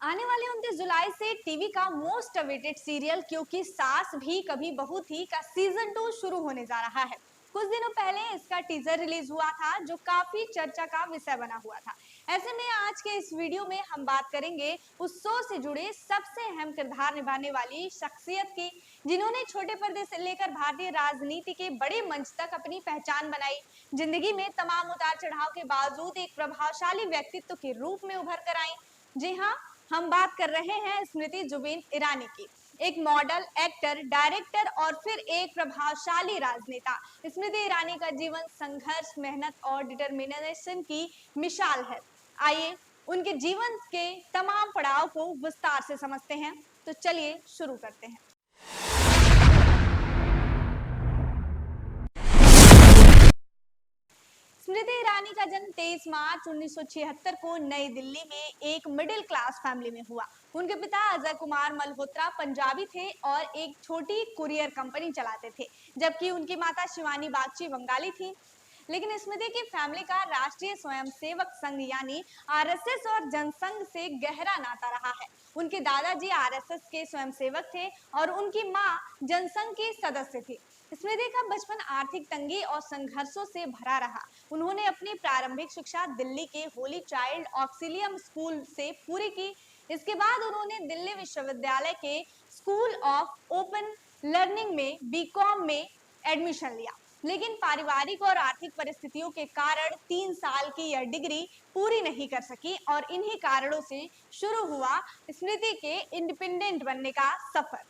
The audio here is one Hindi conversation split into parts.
आने वाले 29 जुलाई से टीवी का मोस्ट अवेटेड सीरियल क्योंकि सास भी कभी बहू थी का सीजन 2 शुरू होने जा रहा है। कुछ दिनों पहले इसका टीजर रिलीज हुआ था जो काफी चर्चा का विषय बना हुआ था। ऐसे में आज के इस वीडियो में हम बात करेंगे उस शो से जुड़े सबसे अहम किरदार निभाने वाली शख्सियत की, जिन्होंने छोटे पर्दे से लेकर भारतीय राजनीति के बड़े मंच तक अपनी पहचान बनाई। जिंदगी में तमाम उतार चढ़ाव के बावजूद एक प्रभावशाली व्यक्तित्व के रूप में उभर कर आई। जी हाँ, हम बात कर रहे हैं स्मृति जुबिन ईरानी की। एक मॉडल, एक्टर, डायरेक्टर और फिर एक प्रभावशाली राजनेता। स्मृति ईरानी का जीवन संघर्ष, मेहनत और डिटर्मिनेशन की मिसाल है। आइए उनके जीवन के तमाम पड़ाव को विस्तार से समझते हैं। तो चलिए शुरू करते हैं। स्मृति ईरानी का जन्म 23 मार्च 1976 को नई दिल्ली में एक मिडिल क्लास फैमिली में हुआ। उनके पिता अजय कुमार मल्होत्रा पंजाबी थे और एक छोटी कुरियर कंपनी चलाते थे, जबकि उनकी माता शिवानी बागची बंगाली थी। लेकिन स्मृति की फैमिली का राष्ट्रीय स्वयंसेवक संघ यानी आरएसएस और जनसंघ से गहरा नाता रहा है। उनके दादाजी आरएसएस के स्वयंसेवक थे और उनकी मां जनसंघ की सदस्य थी। स्मृति का बचपन आर्थिक तंगी और संघर्षों से भरा रहा। उन्होंने अपनी प्रारंभिक शिक्षा दिल्ली के होली चाइल्ड ऑक्सिलियम स्कूल से पूरी की। इसके बाद उन्होंने दिल्ली विश्वविद्यालय के स्कूल ऑफ ओपन लर्निंग में बीकॉम में एडमिशन लिया, लेकिन पारिवारिक और आर्थिक परिस्थितियों के कारण 3 साल की यह डिग्री पूरी नहीं कर सकी और इन्हीं कारणों से शुरू हुआ स्मृति के इंडिपेंडेंट बनने का सफर।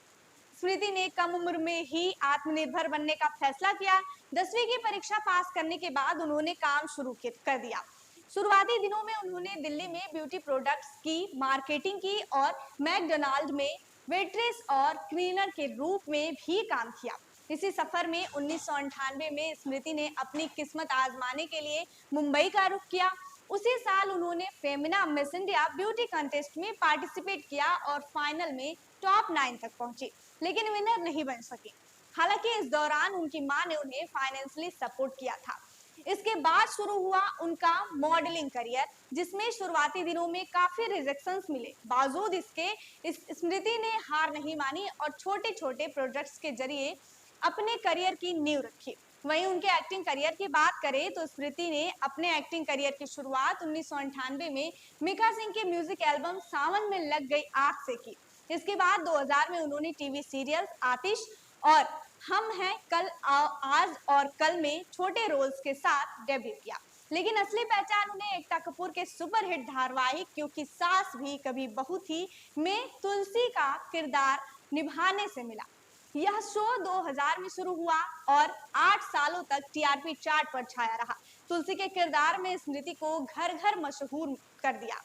स्मृति ने कम उम्र में ही आत्मनिर्भर बनने का फैसला किया। 10वीं की परीक्षा पास करने के बाद उन्होंने काम शुरू कर दिया। शुरुआती दिनों में उन्होंने दिल्ली में ब्यूटी प्रोडक्ट्स की मार्केटिंग की और मैकडोनाल्ड में वेट्रेस और क्लीनर के रूप में भी काम किया। इसी सफर में 1998 में स्मृति ने अपनी किस्मत आजमाने के लिए मुंबई का रुख किया। उसी साल उन्होंने Femina miss India beauty contest में पार्टिसिपेट किया और फाइनल में टॉप 9 तक पहुंची, लेकिन विनर नहीं बन सकी। हालांकि इस दौरान उनकी मां ने उन्हें फाइनेंशियली सपोर्ट किया था। इसके बाद शुरू हुआ उनका मॉडलिंग करियर, जिसमें शुरुआती दिनों में काफी रिजेक्शंस मिले। बावजूद इसके स्मृति ने हार नहीं मानी और छोटे छोटे प्रोजेक्ट्स के जरिए अपने करियर की नींव रखी। वहीं उनके एक्टिंग करियर की बात करें तो स्मृति ने अपने एक्टिंग करियर की शुरुआत 1998 में मिका सिंह के म्यूजिक एल्बम सावन में लग गई आग से की। इसके बाद 2000 में उन्होंने टीवी सीरियल्स आतिश और हम हैं कल आज और कल में छोटे रोल्स के साथ डेब्यू किया। लेकिन असली पहचान उन्हें एकता कपूर के सुपरहिट धारावाहिक क्योंकि सास भी कभी बहू थी में तुलसी का किरदार निभाने से मिला। यह शो 2000 में शुरू हुआ और 8 सालों तक टीआरपी चार्ट पर छाया रहा। तुलसी के किरदार में स्मृति को घर घर मशहूर कर दिया।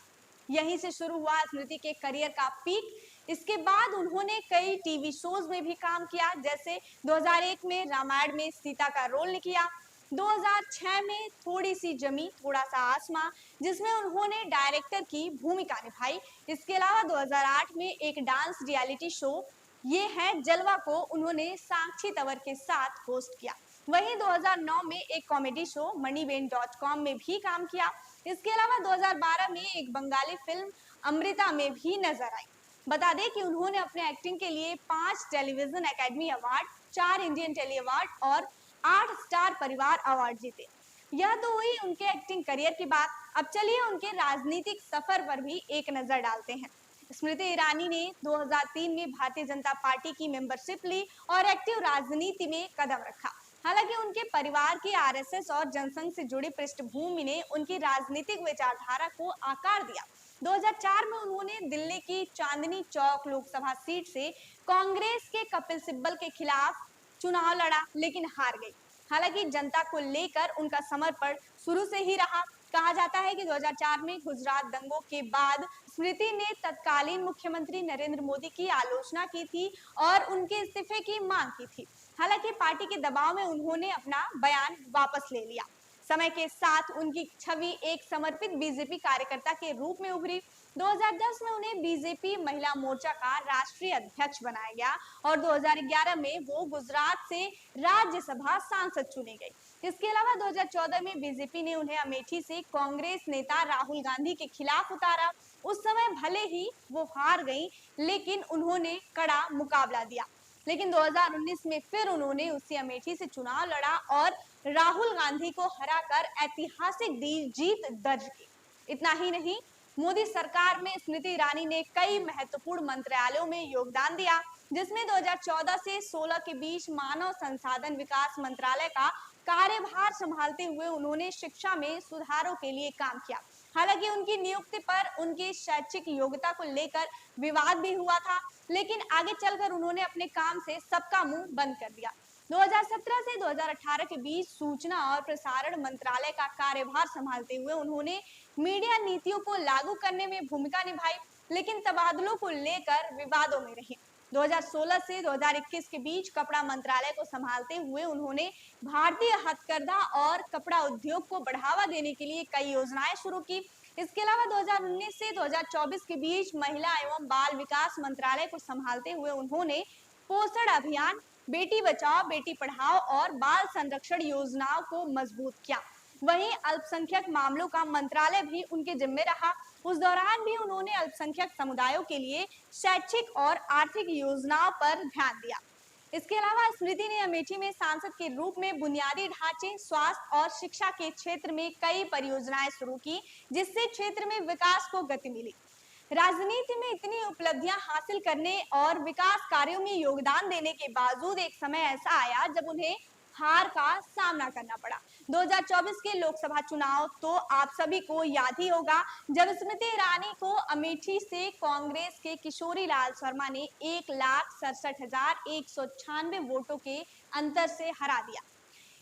यहीं से शुरू हुआ स्मृति के करियर का पीक। इसके बाद उन्होंने कई टीवी शोज में भी काम किया, जैसे 2001 में रामायण में सीता का रोल किया, 2006 में थोड़ी सी जमी थोड़ा सा आसमां जिसमें उन्होंने डायरेक्टर की भूमिका निभाई। इसके अलावा 2008 में एक डांस रियलिटी शो ये है जलवा को उन्होंने साक्षी तंवर के साथ होस्ट किया। वहीं 2009 में एक कॉमेडी शो moneyben.com में भी काम किया। इसके अलावा 2012 में एक बंगाली फिल्म अमृता में भी नजर आई। बता दें कि उन्होंने अपने एक्टिंग के लिए 5 television academy award, 4 Indian tele award और 8 स्टार परिवार अवार्ड जीते। यह तो हुई उनके एक्टिंग करियर की बात। अब चलिए उनके राजनीतिक सफर पर भी एक नजर डालते हैं। स्मृति ईरानी ने 2003 में भारतीय जनता पार्टी की मेंबरशिप ली और एक्टिव राजनीति में कदम रखा। हालांकि उनके परिवार की आरएसएस और जनसंघ से जुड़ी पृष्ठभूमि ने उनकी राजनीतिक विचारधारा को आकार दिया। 2004 में उन्होंने दिल्ली की चांदनी चौक लोकसभा सीट से कांग्रेस के कपिल सिब्बल के खिलाफ चुनाव लड़ा, लेकिन हार गई। हालांकि जनता को लेकर उनका समर्पण शुरू से ही रहा। कहा जाता है कि 2004 में गुजरात दंगों के बाद स्मृति ने तत्कालीन मुख्यमंत्री नरेंद्र मोदी की आलोचना की थी और उनके इस्तीफे की मांग की थी। हालांकि पार्टी के दबाव में उन्होंने अपना बयान वापस ले लिया। समय के साथ उनकी छवि एक समर्पित बीजेपी कार्यकर्ता के रूप में उभरी। 2010 में उन्हें बीजेपी महिला मोर्चा का राष्ट्रीय अध्यक्ष बनाया गया और 2011 में वो गुजरात से राज्यसभा सांसद चुनी गई। इसके अलावा 2014 में बीजेपी ने उन्हें अमेठी से कांग्रेस नेता राहुल गांधी के खिलाफ उतारा। उस समय भले ही वो हार गई, लेकिन उन्होंने कड़ा मुकाबला दिया। लेकिन 2019 में फिर उन्होंने उसी अमेठी से चुनाव लड़ा और राहुल गांधी को हराकर ऐतिहासिक जीत दर्ज की। इतना ही नहीं, मोदी सरकार में स्मृति ईरानी ने कई महत्वपूर्ण मंत्रालयों में योगदान दिया, जिसमें 2014 से 16 के बीच मानव संसाधन विकास मंत्रालय का कार्यभार संभालते हुए उन्होंने शिक्षा में सुधारों के लिए काम किया। हालांकि उनकी नियुक्ति पर उनकी शैक्षिक योग्यता को लेकर विवाद भी हुआ था, लेकिन आगे चलकर उन्होंने अपने काम से सबका मुंह बंद कर दिया। 2017 से 2018 के बीच सूचना और प्रसारण मंत्रालय का कार्यभार संभालते हुए उन्होंने मीडिया नीतियों को लागू करने में भूमिका निभाई, लेकिन तबादलों को लेकर विवादों में रही। 2016 से 2021 के बीच कपड़ा मंत्रालय को संभालते हुए उन्होंने भारतीय हथकरघा और कपड़ा उद्योग को बढ़ावा देने के लिए कई योजनाएं शुरू की। इसके अलावा 2019 से 2024 के बीच महिला एवं बाल विकास मंत्रालय को संभालते हुए उन्होंने पोषण अभियान, बेटी बचाओ बेटी पढ़ाओ और बाल संरक्षण योजनाओं को मजबूत किया। वहीं अल्पसंख्यक मामलों का मंत्रालय भी उनके जिम्मे रहा। उस दौरान भी उन्होंने अल्पसंख्यक समुदायों के लिए शैक्षिक और आर्थिक योजनाओं पर ध्यान दिया। इसके अलावा स्मृति ने अमेठी में सांसद के रूप में बुनियादी ढांचे, स्वास्थ्य और शिक्षा के क्षेत्र में कई परियोजनाएं शुरू की, जिससे क्षेत्र में विकास को गति मिली। राजनीति में इतनी उपलब्धियां हासिल करने और विकास कार्यों में योगदान देने के बावजूद एक समय ऐसा आया जब उन्हें हार का सामना करना पड़ा। 2024 के लोकसभा चुनाव तो आप सभी को याद ही होगा, जब स्मृति ईरानी को अमेठी से कांग्रेस के किशोरी लाल शर्मा ने 1,67,196 वोटों के अंतर से हरा दिया।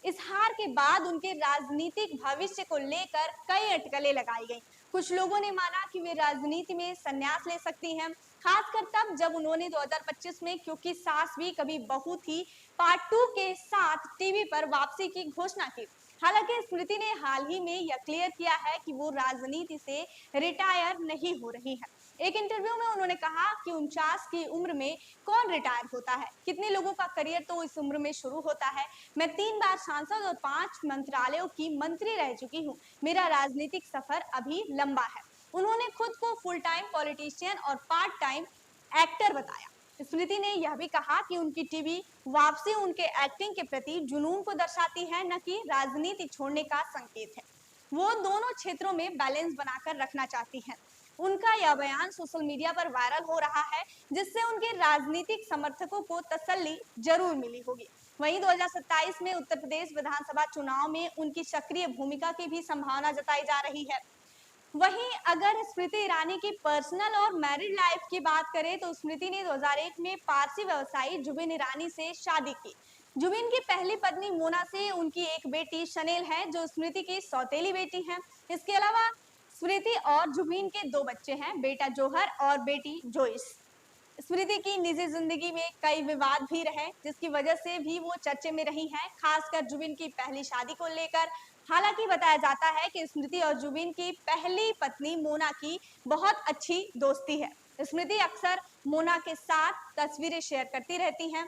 इस हार के बाद उनके राजनीतिक भविष्य को लेकर कई अटकलें लगाई गईं। कुछ लोगों ने माना कि वे राजनीति में संन्यास ले सकती हैं, खासकर तब जब उन्होंने 2025 में क्योंकि सास भी कभी बहू थी पार्ट 2 के साथ टीवी पर वापसी की घोषणा की। हालांकि स्मृति ने हाल ही में यह क्लियर किया है कि वो राजनीति से रिटायर नहीं हो रही है। एक इंटरव्यू में उन्होंने कहा कि 49 की उम्र में कौन रिटायर होता है, कितने लोगों का करियर तो इस उम्र में शुरू होता है। मैं 3 बार सांसद और 5 मंत्रालयों की मंत्री रह चुकी हूँ। मेरा राजनीतिक सफर अभी लंबा है। उन्होंने खुद को फुल टाइम पॉलिटिशियन और पार्ट टाइम एक्टर बताया। स्मृति ने यह भी कहा कि उनकी टीवी वापसी उनके एक्टिंग के प्रति जुनून को दर्शाती है, न कि राजनीति छोड़ने का संकेत है। वो दोनों क्षेत्रों में बैलेंस बनाकर रखना चाहती हैं। उनका यह बयान सोशल मीडिया पर वायरल हो रहा है, जिससे उनके राजनीतिक समर्थकों को तसल्ली जरूर मिली होगी। वहीं 2027 में उत्तर प्रदेश विधानसभा चुनाव में उनकी सक्रिय भूमिका की भी संभावना जताई जा रही है। वहीं अगर स्मृति ईरानी की पर्सनल और मैरिड लाइफ की बात करें तो स्मृति ने 2001 में पारसी व्यवसायी जुबिन ईरानी से शादी की। जुबिन की पहली पत्नी मोना से उनकी एक बेटी शनेल है, जो स्मृति की सौतेली बेटी है। इसके अलावा स्मृति और जुबिन के 2 बच्चे हैं, बेटा जौहर और बेटी जोइस। स्मृति की निजी जिंदगी में कई विवाद भी रहे, जिसकी वजह से भी वो चर्चे में रही हैं, खासकर जुबिन की पहली शादी को लेकर। हालांकि बताया जाता है कि स्मृति और जुबिन की पहली पत्नी मोना की बहुत अच्छी दोस्ती है। स्मृति अक्सर मोना के साथ तस्वीरें शेयर करती रहती हैं।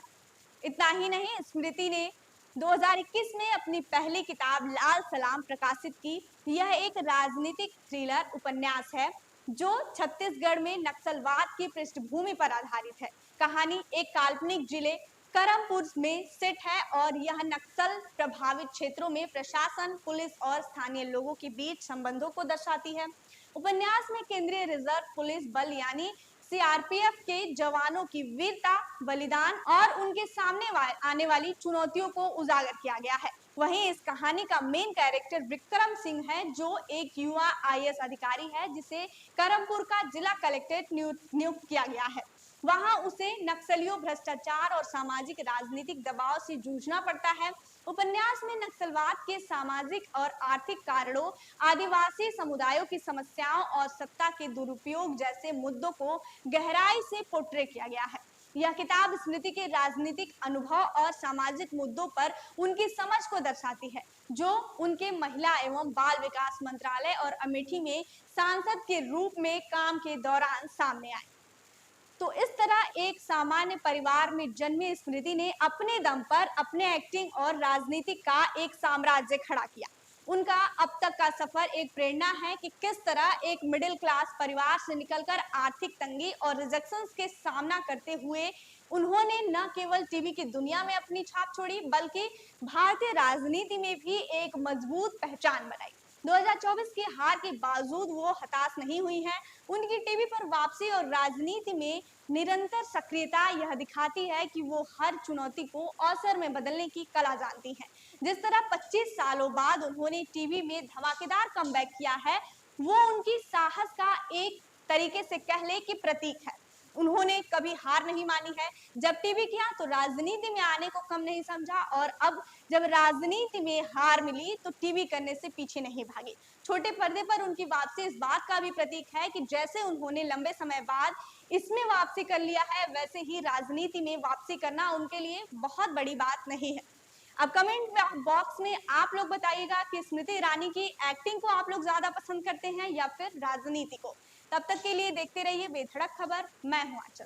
इतना ही नहीं, स्मृति ने 2021 में अपनी पहली किताब लाल सलाम प्रकाशित की। यह एक राजनीतिक थ्रिलर उपन्यास है जो छत्तीसगढ़ में नक्सलवाद की पृष्ठभूमि पर आधारित है। कहानी एक काल्पनिक जिले करमपुर में सेट है और यह नक्सल प्रभावित क्षेत्रों में प्रशासन, पुलिस और स्थानीय लोगों के बीच संबंधों को दर्शाती है। उपन्यास में केंद्रीय रिजर्व पुलिस बल यानी सीआरपीएफ के जवानों की वीरता, बलिदान और उनके सामने आने वाली चुनौतियों को उजागर किया गया है। वहीं इस कहानी का मेन कैरेक्टर विक्रम सिंह है, जो एक युवा आईएएस अधिकारी है जिसे करमपुर का जिला कलेक्ट्रेट नियुक्त किया गया है। वहां उसे नक्सलियों, भ्रष्टाचार और सामाजिक राजनीतिक दबाव से जूझना पड़ता है। उपन्यास में नक्सलवाद के सामाजिक और आर्थिक कारणों, आदिवासी समुदायों की समस्याओं और सत्ता के दुरुपयोग जैसे मुद्दों को गहराई से पोर्ट्रे किया गया है। यह किताब स्मृति के राजनीतिक अनुभव और सामाजिक मुद्दों पर उनकी समझ को दर्शाती है, जो उनके महिला एवं बाल विकास मंत्रालय और अमेठी में सांसद के रूप में काम के दौरान सामने आए। तो इस तरह एक सामान्य परिवार में जन्मी स्मृति ने अपने दम पर अपने एक्टिंग और राजनीति का एक साम्राज्य खड़ा किया। उनका अब तक का सफर एक प्रेरणा है कि किस तरह एक मिडिल क्लास परिवार से निकलकर आर्थिक तंगी और रिजेक्शंस के सामना करते हुए उन्होंने न केवल टीवी की दुनिया में अपनी छाप छोड़ी, बल्कि भारतीय राजनीति में भी एक मजबूत पहचान बनाई। 2024 की हार के बावजूद वो हताश नहीं हुई हैं। उनकी टीवी पर वापसी और राजनीति में निरंतर सक्रियता यह दिखाती है कि वो हर चुनौती को अवसर में बदलने की कला जानती हैं। जिस तरह 25 सालों बाद उन्होंने टीवी में धमाकेदार कमबैक किया है, वो उनकी साहस का एक तरीके से कह ले कि प्रतीक है। उन्होंने कभी हार नहीं मानी है। जब टीवी किया तो राजनीति में आने को कम नहीं समझा, और अब जब राजनीति में हार मिली तो टीवी करने से पीछे नहीं भागी। छोटे पर्दे पर उनकी वापसी इस बात का भी प्रतीक है कि जैसे उन्होंने लंबे समय बाद इसमें वापसी कर लिया है, वैसे ही राजनीति में वापसी करना उनके लिए बहुत बड़ी बात नहीं है। अब कमेंट बॉक्स में आप लोग बताइएगा कि स्मृति ईरानी की एक्टिंग को आप लोग ज्यादा पसंद करते हैं या फिर राजनीति को। तब तक के लिए देखते रहिए बेधड़क खबर। मैं हूं आंचल।